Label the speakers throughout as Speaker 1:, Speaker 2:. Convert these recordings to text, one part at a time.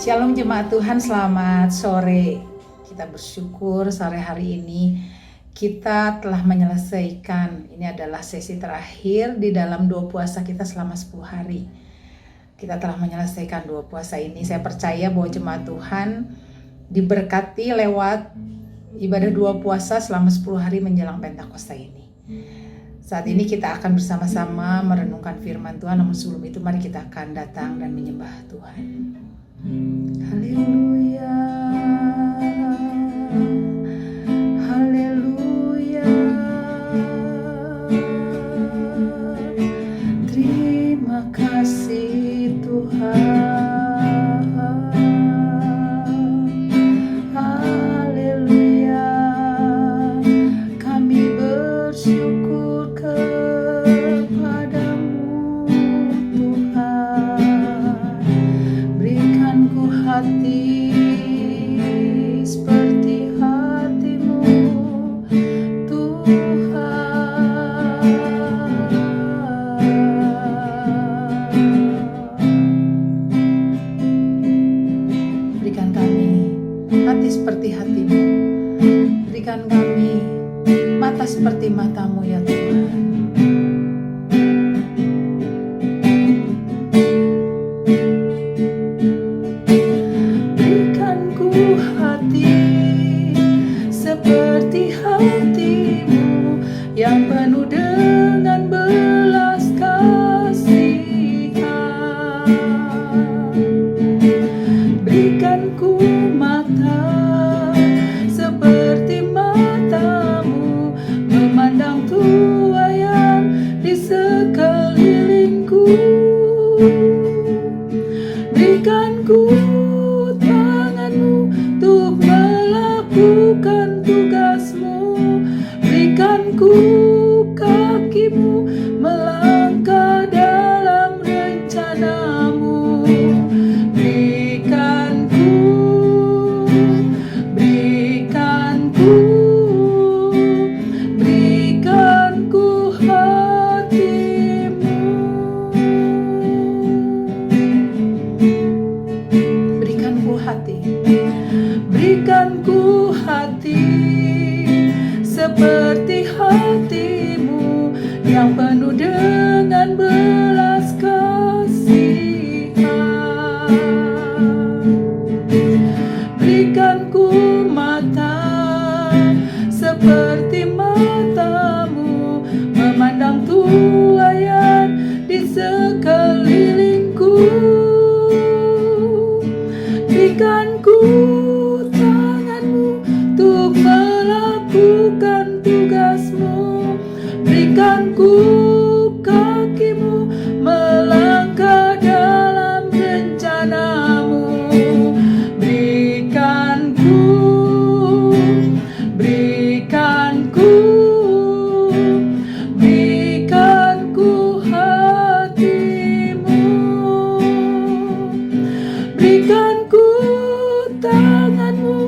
Speaker 1: Shalom jemaat Tuhan, selamat sore. Kita bersyukur sore hari ini kita telah menyelesaikan, ini adalah sesi terakhir di dalam 2 puasa kita selama 10 hari. Kita telah menyelesaikan 2 puasa ini. Saya percaya bahwa jemaat Tuhan diberkati lewat ibadah 2 puasa selama 10 hari menjelang Pentakosta ini. Saat ini kita akan bersama-sama merenungkan firman Tuhan, namun sebelum itu mari kita akan datang dan menyembah Tuhan. Haleluya, haleluya. Terima kasih Tuhan. Haleluya. Kami bersyukur kepadamu Tuhan. Berikan ku hati seperti hatimu Tuhan. Berikan kami hati seperti hatimu. Berikan kami mata seperti matamu ya Tuhan. Seperti hatimu yang penuh dengan belas kasihan. Berikan ku mata seperti matamu, memandang tuayan di sekelilingku. Berikan ku tanganmu untuk melakukan tugasmu. Berikan ku kakimu melangkah dalam rencanamu. Berikan ku hatimu. Berikan ku hati. Berikan ku hati seperti hatimu yang penuh dengan belas kasihan. Berikan ku mata seperti matamu, memandang tuayan di sekelilingku. Berikan ku tanganmu untuk melakukan tugasmu. Berikan ku kakimu melangkah dalam rencanamu. Berikan ku hatimu. Berikan ku tanganmu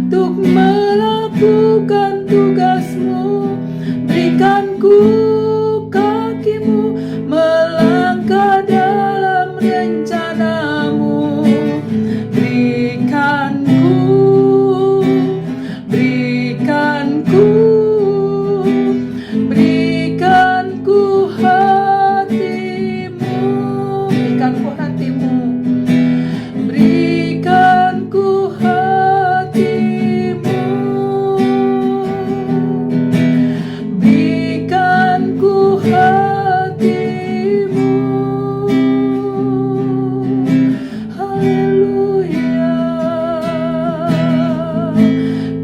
Speaker 1: untuk melakukan tugasmu. Berikan ku kakimu melangkah dalam rencanamu. Berikan ku hatimu. Berikan ku hatimu. Berikan ku hatimu. Berikan ku hatimu. Haleluya.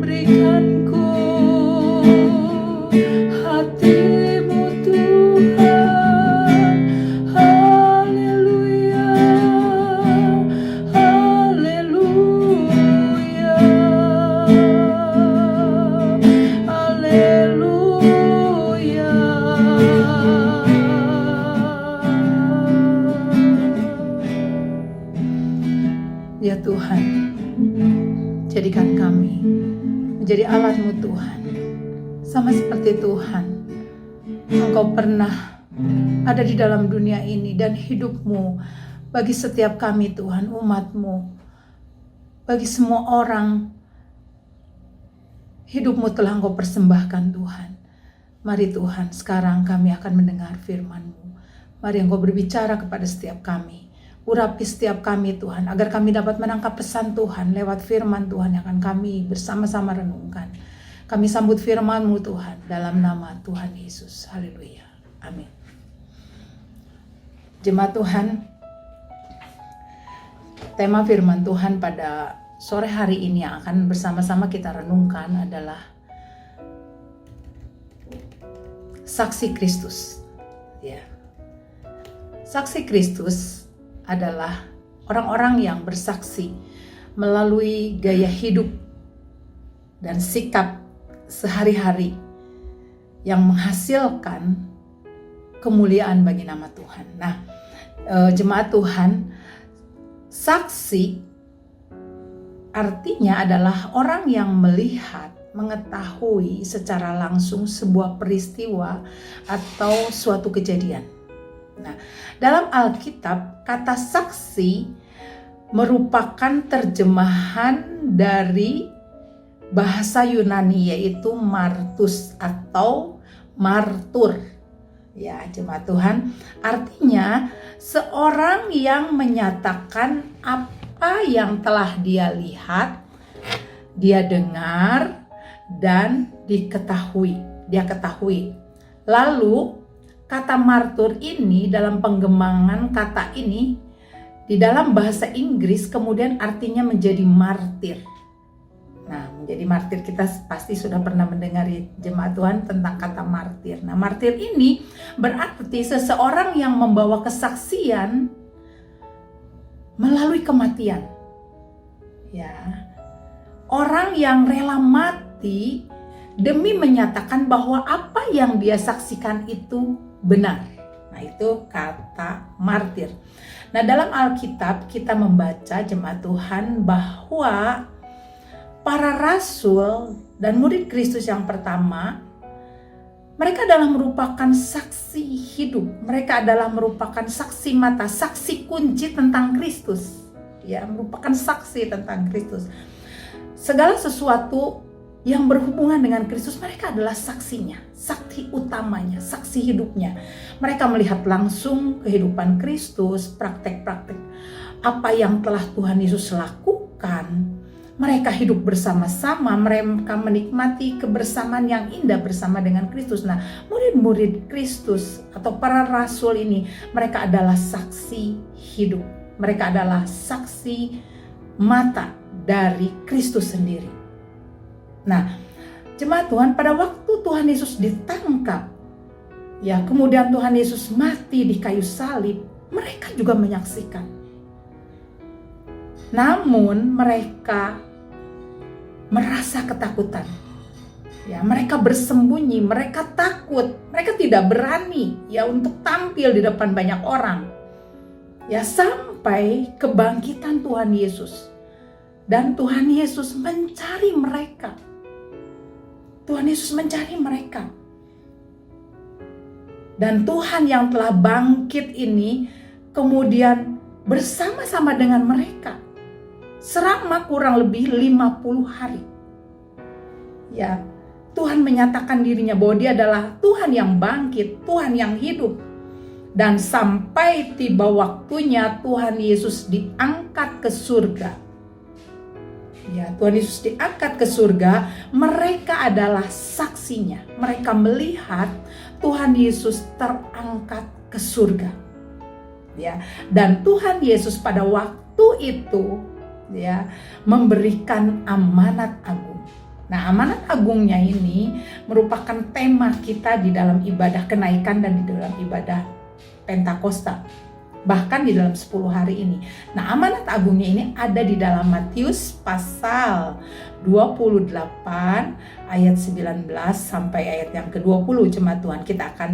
Speaker 1: Berikan ku hatimu Tuhan. Haleluya. Haleluya. Haleluya. Ya Tuhan, jadikan kami menjadi alat-Mu Tuhan. Sama seperti Tuhan, Engkau pernah ada di dalam dunia ini dan hidup-Mu bagi setiap kami Tuhan, umat-Mu, bagi semua orang. Hidupmu telah Engkau persembahkan Tuhan. Mari Tuhan, sekarang kami akan mendengar firman-Mu. Mari Engkau berbicara kepada setiap kami. Urapi setiap kami Tuhan, agar kami dapat menangkap pesan Tuhan lewat firman Tuhan yang akan kami bersama-sama renungkan. Kami sambut firman-Mu Tuhan, dalam nama Tuhan Yesus. Haleluya. Amin. Jemaat Tuhan, tema firman Tuhan pada sore hari ini yang akan bersama-sama kita renungkan adalah saksi Kristus. Ya. Saksi Kristus adalah orang-orang yang bersaksi melalui gaya hidup dan sikap sehari-hari yang menghasilkan kemuliaan bagi nama Tuhan. Nah, jemaat Tuhan, saksi artinya adalah orang yang melihat, mengetahui secara langsung sebuah peristiwa atau suatu kejadian. Nah, dalam Alkitab, kata saksi merupakan terjemahan dari bahasa Yunani, yaitu martus atau martur. Ya, jemaat Tuhan, artinya seorang yang menyatakan apa yang telah dia lihat, dia dengar, dan dia ketahui. Lalu kata martur ini, dalam pengembangan kata ini di dalam bahasa Inggris kemudian artinya menjadi martir. Nah, menjadi martir, kita pasti sudah pernah mendengar jemaat Tuhan tentang kata martir. Nah, martir ini berarti seseorang yang membawa kesaksian melalui kematian. Ya. Orang yang rela mati demi menyatakan bahwa apa yang dia saksikan itu benar. Nah, itu kata martir. Nah, dalam Alkitab kita membaca, jemaat Tuhan, bahwa para rasul dan murid Kristus yang pertama, mereka adalah merupakan saksi hidup. Mereka adalah merupakan saksi mata, saksi kunci tentang Kristus. Ya, merupakan saksi tentang Kristus. Segala sesuatu yang berhubungan dengan Kristus, mereka adalah saksinya, saksi utamanya, saksi hidupnya. Mereka melihat langsung kehidupan Kristus, praktek-praktek apa yang telah Tuhan Yesus lakukan. Mereka hidup bersama-sama, mereka menikmati kebersamaan yang indah bersama dengan Kristus. Nah, murid-murid Kristus atau para rasul ini, mereka adalah saksi hidup. Mereka adalah saksi mata dari Kristus sendiri. Nah, jemaat Tuhan, pada waktu Tuhan Yesus ditangkap, ya, kemudian Tuhan Yesus mati di kayu salib, mereka juga menyaksikan. Namun mereka merasa ketakutan. Ya, mereka bersembunyi, mereka takut, mereka tidak berani ya untuk tampil di depan banyak orang. Ya, sampai kebangkitan Tuhan Yesus. Dan Tuhan Yesus mencari mereka. Tuhan Yesus mencari mereka. Dan Tuhan yang telah bangkit ini kemudian bersama-sama dengan mereka selama kurang lebih 50 hari. Ya, Tuhan menyatakan dirinya bahwa dia adalah Tuhan yang bangkit, Tuhan yang hidup. Dan sampai tiba waktunya Tuhan Yesus diangkat ke surga. Ya, Tuhan Yesus diangkat ke surga, mereka adalah saksinya. Mereka melihat Tuhan Yesus terangkat ke surga. Ya, dan Tuhan Yesus pada waktu itu, ya, memberikan amanat agung. Nah, amanat agungnya ini merupakan tema kita di dalam ibadah kenaikan dan di dalam ibadah Pentakosta, bahkan di dalam 10 hari ini. Nah, amanat agungnya ini ada di dalam Matius pasal 28 ayat 19 sampai ayat yang ke-20. Jemaat Tuhan, kita akan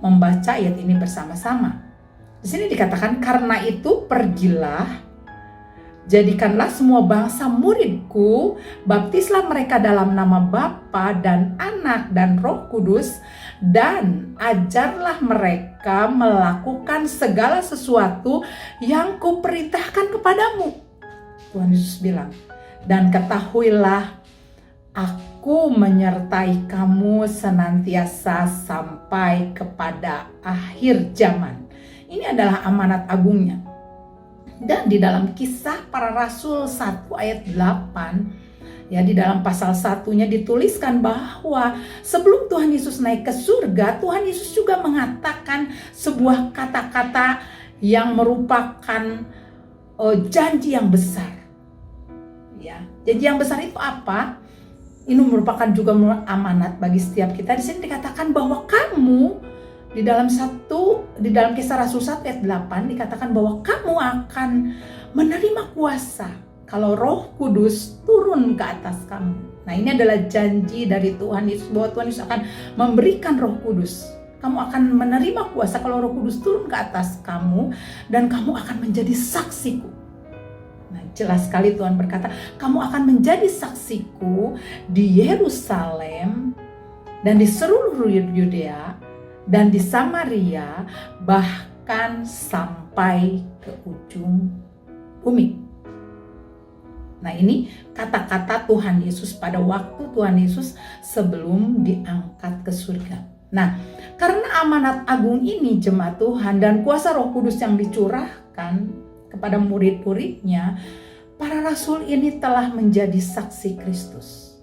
Speaker 1: membaca ayat ini bersama-sama. Di sini dikatakan, karena itu pergilah, jadikanlah semua bangsa muridku, baptislah mereka dalam nama Bapa dan Anak dan Roh Kudus, dan ajarlah mereka melakukan segala sesuatu yang kuperintahkan kepadamu. Tuhan Yesus bilang, Dan ketahuilah, aku menyertai kamu senantiasa sampai kepada akhir zaman. Ini adalah amanat agungnya. Dan di dalam Kisah Para Rasul 1 ayat 8, ya, di dalam pasal 1-nya dituliskan bahwa sebelum Tuhan Yesus naik ke surga, Tuhan Yesus juga mengatakan sebuah kata-kata yang merupakan janji yang besar. Ya, janji yang besar itu apa? Ini merupakan juga amanat bagi setiap kita. Di sini dikatakan bahwa kamu di dalam Kisah Rasul 1 ayat 8 dikatakan bahwa kamu akan menerima kuasa kalau Roh Kudus turun ke atas kamu. Nah, ini adalah janji dari Tuhan Yesus bahwa Tuhan Yesus akan memberikan Roh Kudus. Kamu akan menerima kuasa kalau Roh Kudus turun ke atas kamu dan kamu akan menjadi saksiku. Nah, jelas sekali Tuhan berkata, kamu akan menjadi saksiku di Yerusalem dan di seluruh Yudea dan di Samaria, bahkan sampai ke ujung bumi. Nah, ini kata-kata Tuhan Yesus pada waktu Tuhan Yesus sebelum diangkat ke surga. Nah, karena amanat agung ini jemaat Tuhan dan kuasa Roh Kudus yang dicurahkan kepada murid-muridnya, para rasul ini telah menjadi saksi Kristus.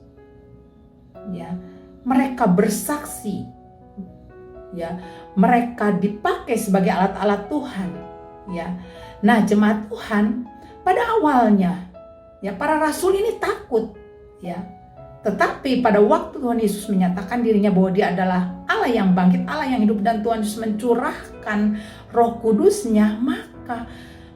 Speaker 1: Ya, mereka bersaksi. Ya, mereka dipakai sebagai alat-alat Tuhan. Ya, nah jemaat Tuhan, pada awalnya, ya, para rasul ini takut. Ya, tetapi pada waktu Tuhan Yesus menyatakan dirinya bahwa Dia adalah Allah yang bangkit, Allah yang hidup, dan Tuhan Yesus mencurahkan Roh Kudus-Nya, maka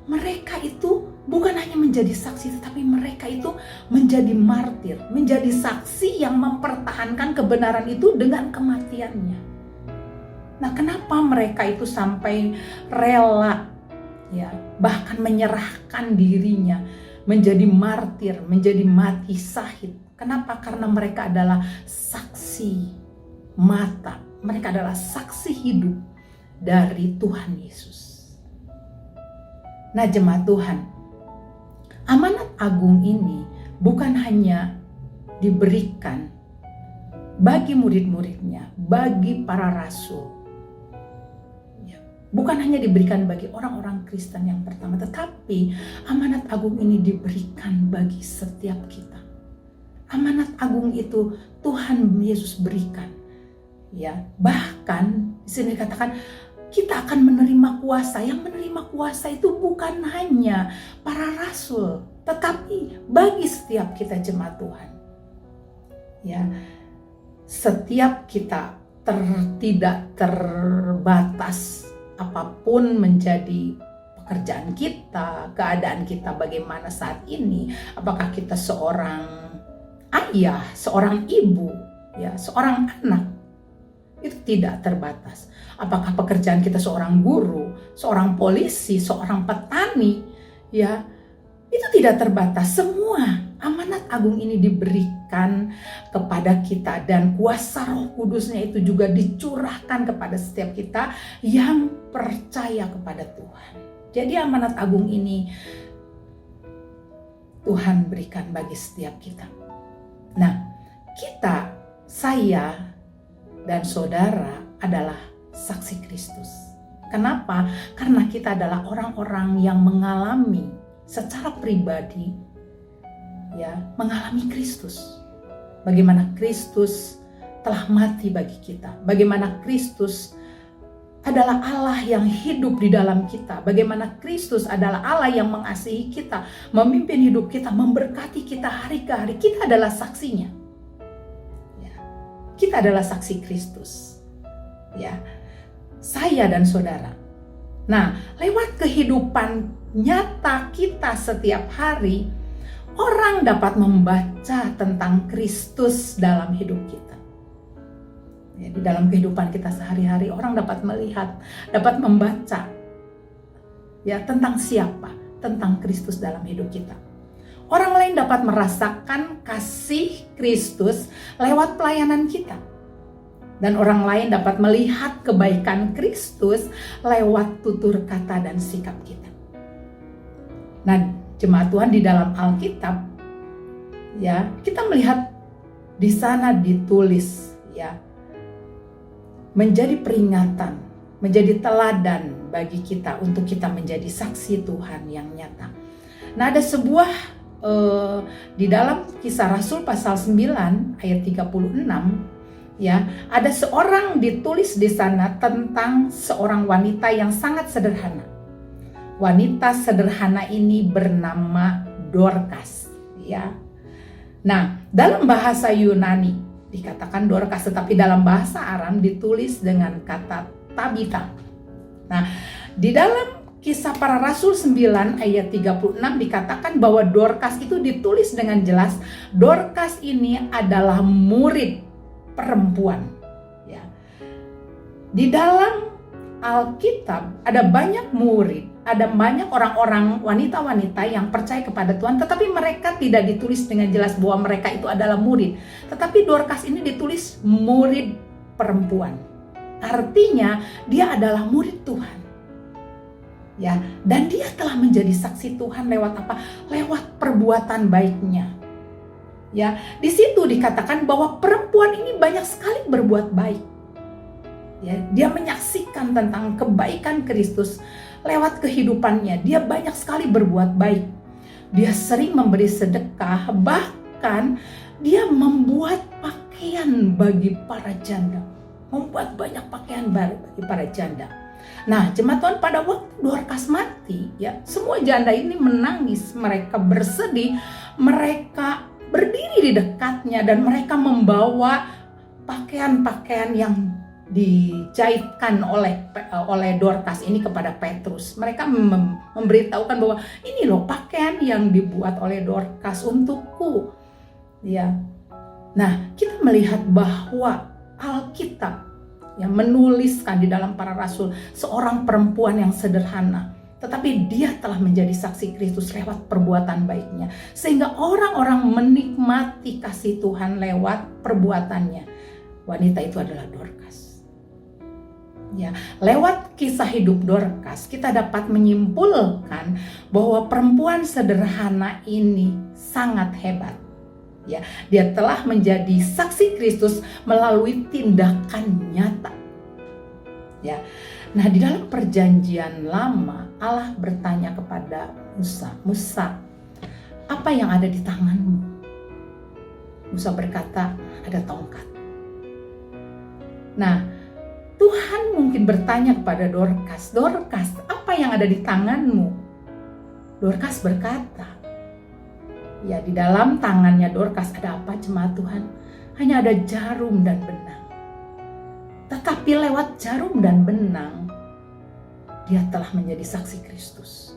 Speaker 1: mereka itu bukan hanya menjadi saksi, tetapi mereka itu menjadi martir, menjadi saksi yang mempertahankan kebenaran itu dengan kematiannya. Nah, kenapa mereka itu sampai rela, ya, bahkan menyerahkan dirinya menjadi martir, menjadi mati syahid? Kenapa? Karena mereka adalah saksi mata, mereka adalah saksi hidup dari Tuhan Yesus. Nah, jemaat Tuhan, amanat agung ini bukan hanya diberikan bagi murid-muridnya, bagi para rasul. Bukan hanya diberikan bagi orang-orang Kristen yang pertama, tetapi amanat agung ini diberikan bagi setiap kita. Amanat agung itu Tuhan Yesus berikan. Ya, bahkan di sini dikatakan kita akan menerima kuasa. Yang menerima kuasa itu bukan hanya para rasul, tetapi bagi setiap kita jemaat Tuhan. Ya, setiap kita tidak terbatas. Apapun menjadi pekerjaan kita, keadaan kita bagaimana saat ini, apakah kita seorang ayah, seorang ibu, ya, seorang anak, itu tidak terbatas. Apakah pekerjaan kita seorang guru, seorang polisi, seorang petani, ya, itu tidak terbatas. Semua amanat agung ini diberikan kepada kita dan kuasa Roh Kudusnya itu juga dicurahkan kepada setiap kita yang percaya kepada Tuhan. Jadi amanat agung ini Tuhan berikan bagi setiap kita. Nah, kita, saya dan saudara adalah saksi Kristus. Kenapa? Karena kita adalah orang-orang yang mengalami secara pribadi, ya, mengalami Kristus. Bagaimana Kristus telah mati bagi kita. Bagaimana Kristus adalah Allah yang hidup di dalam kita. Bagaimana Kristus adalah Allah yang mengasihi kita, memimpin hidup kita, memberkati kita hari ke hari. Kita adalah saksinya. Ya, kita adalah saksi Kristus. Ya, saya dan saudara. Nah, lewat kehidupan nyata kita setiap hari, orang dapat membaca tentang Kristus dalam hidup kita. Ya, di dalam kehidupan kita sehari-hari, orang dapat melihat, dapat membaca, ya, tentang siapa, tentang Kristus dalam hidup kita. Orang lain dapat merasakan kasih Kristus lewat pelayanan kita. Dan orang lain dapat melihat kebaikan Kristus lewat tutur kata dan sikap kita. Nah, jemaat Tuhan, di dalam Alkitab, Ya, kita melihat di sana ditulis ya, menjadi peringatan, menjadi teladan bagi kita untuk kita menjadi saksi Tuhan yang nyata. Nah, ada sebuah di dalam Kisah Rasul pasal 9 ayat 36 ya, ada seorang ditulis di sana tentang seorang wanita yang sangat sederhana. Wanita sederhana ini bernama Dorcas ya. Nah, dalam bahasa Yunani dikatakan Dorcas, tetapi dalam bahasa Aram ditulis dengan kata Tabita. Nah, di dalam Kisah Para Rasul 9 ayat 36 dikatakan bahwa Dorcas itu ditulis dengan jelas. Dorcas ini adalah murid perempuan. Ya. Di dalam Alkitab ada banyak murid, ada banyak orang-orang wanita-wanita yang percaya kepada Tuhan, tetapi mereka tidak ditulis dengan jelas bahwa mereka itu adalah murid. Tetapi Dorcas ini ditulis murid perempuan. Artinya dia adalah murid Tuhan. Ya, dan dia telah menjadi saksi Tuhan lewat apa? Lewat perbuatan baiknya. Ya, di situ dikatakan bahwa perempuan ini banyak sekali berbuat baik. Ya, dia menyaksikan tentang kebaikan Kristus lewat kehidupannya. Dia banyak sekali berbuat baik. Dia sering memberi sedekah, bahkan dia membuat pakaian bagi para janda. Membuat banyak pakaian baru bagi para janda. Nah, jemaat Tuhan, pada waktu Dorcas mati, ya, semua janda ini menangis, mereka bersedih, mereka berdiri di dekatnya dan mereka membawa pakaian-pakaian yang dijahitkan oleh Dorcas ini kepada Petrus. Mereka memberitahukan bahwa ini loh pakaian yang dibuat oleh Dorcas untukku. Ya. Nah, kita melihat bahwa Alkitab yang menuliskan di dalam Para Rasul seorang perempuan yang sederhana, tetapi dia telah menjadi saksi Kristus lewat perbuatan baiknya, sehingga orang-orang menikmati kasih Tuhan lewat perbuatannya. Wanita itu adalah Dorcas. Ya, lewat kisah hidup Dorcas kita dapat menyimpulkan bahwa perempuan sederhana ini sangat hebat. Ya, dia telah menjadi saksi Kristus melalui tindakan nyata. Ya. Nah, di dalam Perjanjian Lama Allah bertanya kepada Musa, apa yang ada di tanganmu? Musa berkata, ada tongkat. Nah, Tuhan mungkin bertanya kepada Dorcas, apa yang ada di tanganmu? Dorcas berkata, ya, di dalam tangannya Dorcas ada apa, jemaat Tuhan? Hanya ada jarum dan benang. Tetapi lewat jarum dan benang, dia telah menjadi saksi Kristus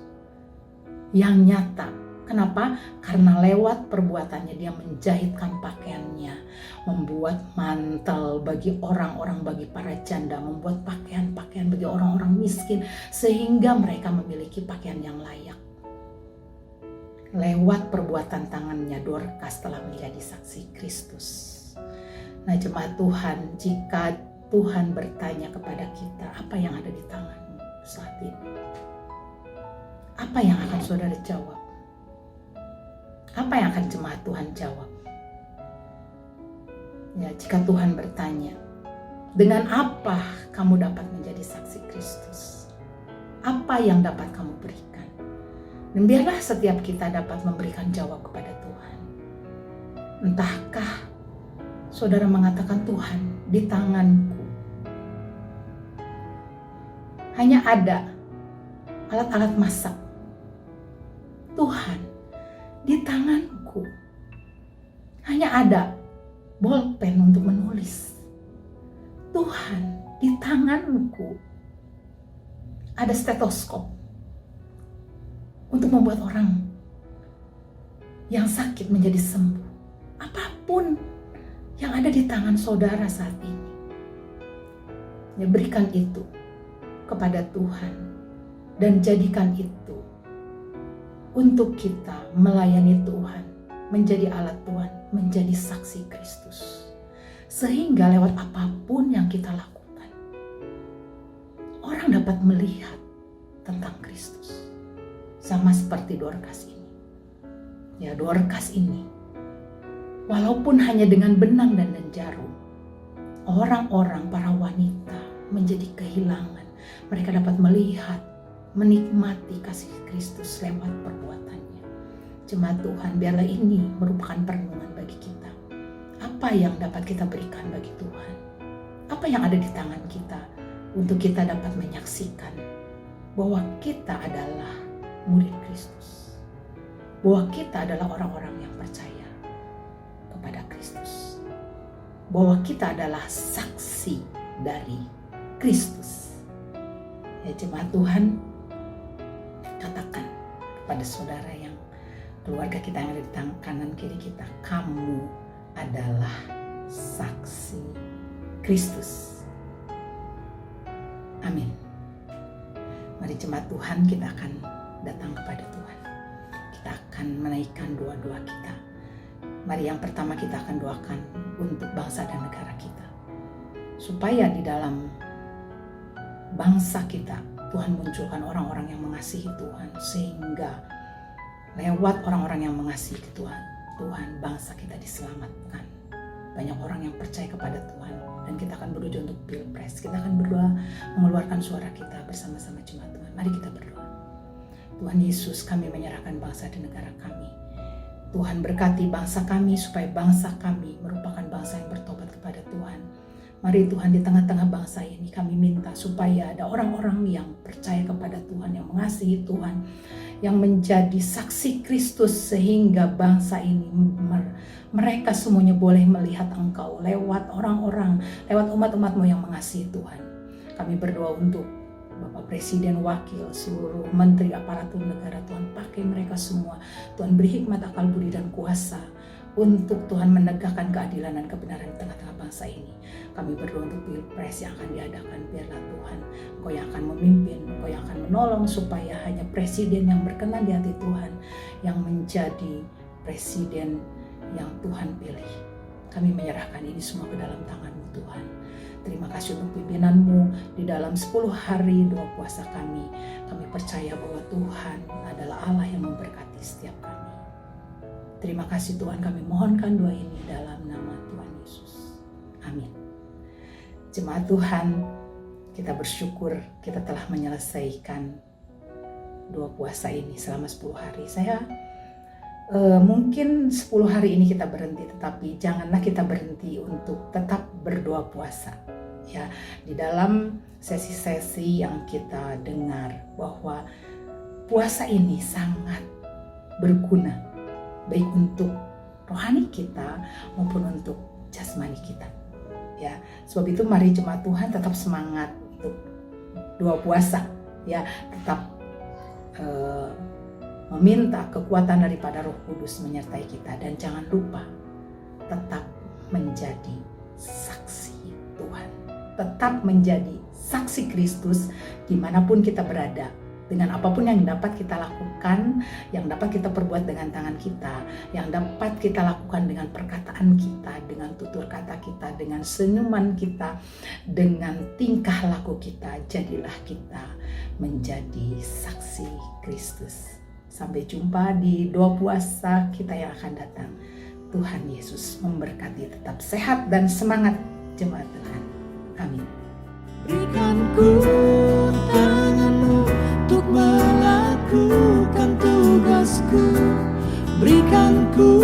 Speaker 1: yang nyata. Kenapa? Karena lewat perbuatannya dia menjahitkan pakaiannya, membuat mantel bagi orang-orang, bagi para janda, membuat pakaian-pakaian bagi orang-orang miskin, sehingga mereka memiliki pakaian yang layak. Lewat perbuatan tangannya Dorcas telah menjadi saksi Kristus. Nah, jemaat Tuhan, jika Tuhan bertanya kepada kita, apa yang ada di tanganmu saat ini? Apa yang akan saudara jawab? Apa yang akan jemaat Tuhan jawab? Ya, jika Tuhan bertanya, dengan apa kamu dapat menjadi saksi Kristus? Apa yang dapat kamu berikan? Dan biarlah setiap kita dapat memberikan jawab kepada Tuhan. Entahkah saudara mengatakan, Tuhan, di tanganku hanya ada alat-alat masak. Tuhan, di tanganku hanya ada bolpen untuk menulis. Tuhan, di tanganku ada stetoskop untuk membuat orang yang sakit menjadi sembuh. Apapun yang ada di tangan saudara saat ini, ya, berikan itu kepada Tuhan dan jadikan itu untuk kita melayani Tuhan, menjadi alat Tuhan, menjadi saksi Kristus. Sehingga lewat apapun yang kita lakukan, orang dapat melihat tentang Kristus. Sama seperti Dorcas ini. Ya, Dorcas ini walaupun hanya dengan benang dan jarum, orang-orang, para wanita menjadi kehilangan. Mereka dapat melihat, menikmati kasih Kristus lewat perbuatannya. Jemaat Tuhan, biarlah ini merupakan perenungan bagi kita. Apa yang dapat kita berikan bagi Tuhan? Apa yang ada di tangan kita untuk kita dapat menyaksikan bahwa kita adalah murid Kristus, bahwa kita adalah orang-orang yang percaya kepada Kristus, bahwa kita adalah saksi dari Kristus. Ya jemaat Tuhan, katakan kepada saudara yang keluarga kita yang ada di kanan kiri kita, kamu adalah saksi Kristus. Amin. Mari jemaat Tuhan, kita akan datang kepada Tuhan. Kita akan menaikkan doa-doa kita. Mari yang pertama kita akan doakan untuk bangsa dan negara kita. Supaya di dalam bangsa kita, Tuhan munculkan orang-orang yang mengasihi Tuhan. Sehingga lewat orang-orang yang mengasihi Tuhan, bangsa kita diselamatkan. Banyak orang yang percaya kepada Tuhan. Dan kita akan berdoa untuk Pilpres. Kita akan berdoa mengeluarkan suara kita bersama-sama jemaat Tuhan. Mari kita berdoa. Tuhan Yesus, kami menyerahkan bangsa dan negara kami. Tuhan berkati bangsa kami supaya bangsa kami merupakan bangsa yang bertobat kepada Tuhan. Mari Tuhan, di tengah-tengah bangsa ini kami minta supaya ada orang-orang yang percaya kepada Tuhan, yang mengasihi Tuhan, yang menjadi saksi Kristus sehingga bangsa ini mereka semuanya boleh melihat Engkau lewat orang-orang, lewat umat-umat-Mu yang mengasihi Tuhan. Kami berdoa untuk Bapak Presiden, Wakil, seluruh Menteri Aparatur Negara. Tuhan pakai mereka semua. Tuhan beri hikmat, akal budi dan kuasa untuk Tuhan menegakkan keadilan dan kebenaran di tengah-tengah bangsa ini. Kami berdoa untuk Pilpres yang akan diadakan. Biarlah Tuhan, Engkau yang akan memimpin, Engkau yang akan menolong supaya hanya presiden yang berkenan di hati Tuhan yang menjadi presiden yang Tuhan pilih. Kami menyerahkan ini semua ke dalam tangan-Mu Tuhan. Terima kasih untuk pimpinan-Mu di dalam 10 hari doa puasa kami. Kami percaya bahwa Tuhan adalah Allah yang memberkati setiap kami. Terima kasih Tuhan, kami mohonkan doa ini dalam nama Tuhan Yesus. Amin. Jemaat Tuhan, kita bersyukur kita telah menyelesaikan doa puasa ini selama 10 hari. Mungkin 10 hari ini kita berhenti, tetapi janganlah kita berhenti untuk tetap berdoa puasa. Ya, di dalam sesi-sesi yang kita dengar bahwa puasa ini sangat berguna baik untuk rohani kita maupun untuk jasmani kita. Ya, sebab itu mari jemaat Tuhan tetap semangat untuk doa puasa. Ya, tetap meminta kekuatan daripada Roh Kudus menyertai kita, dan jangan lupa tetap menjadi saksi Tuhan, tetap menjadi saksi Kristus dimanapun kita berada, dengan apapun yang dapat kita lakukan, yang dapat kita perbuat dengan tangan kita, yang dapat kita lakukan dengan perkataan kita, dengan tutur kata kita, dengan senyuman kita, dengan tingkah laku kita. Jadilah kita menjadi saksi Kristus. Sampai jumpa di doa puasa kita yang akan datang. Tuhan Yesus memberkati, tetap sehat dan semangat jemaat Tuhan. Amin.
Speaker 2: Berikan ku tangan-Mu untuk melakukan tugasku. Berikan ku